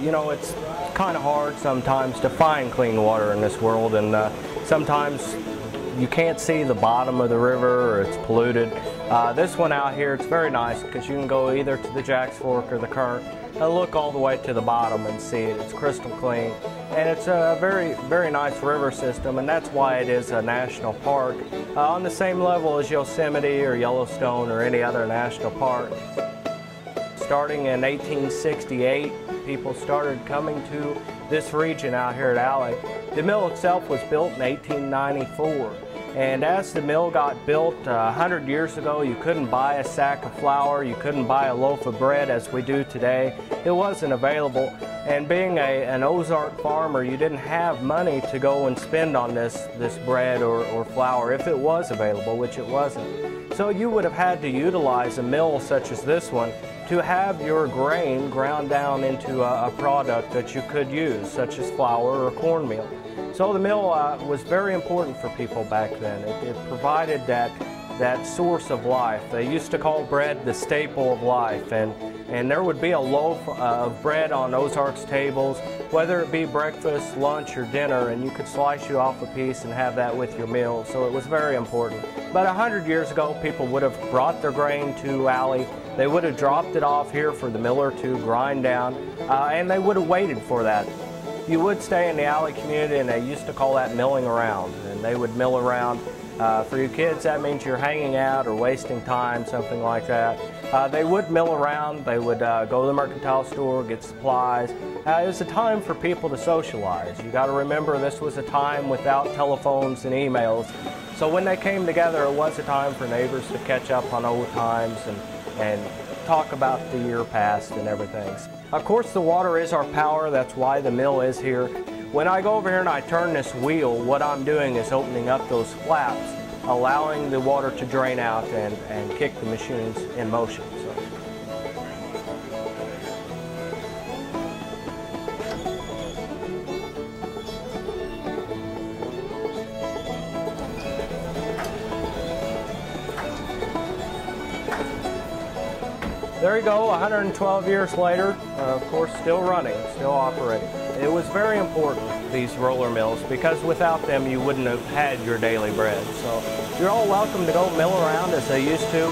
you know, it's kind of hard sometimes to find clean water in this world, and sometimes you can't see the bottom of the river or it's polluted. This one out here, it's very nice because you can go either to the Jack's Fork or the Current and look all the way to the bottom and see it. It's crystal clean, and it's a very nice river system, and that's why it is a national park on the same level as Yosemite or Yellowstone or any other national park. Starting in 1868, people started coming to this region out here at Alley. The mill itself was built in 1894. And as the mill got built 100 years ago, you couldn't buy a sack of flour, you couldn't buy a loaf of bread as we do today. It wasn't available. And being an Ozark farmer, you didn't have money to go and spend on this bread or flour if it was available, which it wasn't. So you would have had to utilize a mill such as this one to have your grain ground down into a product that you could use, such as flour or cornmeal. So the mill was very important for people back then. It provided that source of life. They used to call bread the staple of life, and there would be a loaf of bread on Ozarks tables, whether it be breakfast, lunch, or dinner, and you could slice you off a piece and have that with your meal. So it was very important. But 100 years ago, people would have brought their grain to Alley. They would have dropped it off here for the miller to grind down, and they would have waited for that. You would stay in the Alley community, and they used to call that milling around, and they would mill around. For you kids, that means you're hanging out or wasting time, something like that. They would mill around. They would go to the mercantile store, get supplies. It was a time for people to socialize. You got to remember, this was a time without telephones and emails. So when they came together, it was a time for neighbors to catch up on old times and talk about the year past and everything. Of course, the water is our power. That's why the mill is here. When I go over here and I turn this wheel, what I'm doing is opening up those flaps, allowing the water to drain out and kick the machines in motion. There you go, 112 years later, of course, still running, still operating. It was very important, these roller mills, because without them you wouldn't have had your daily bread. So you're all welcome to go mill around as they used to.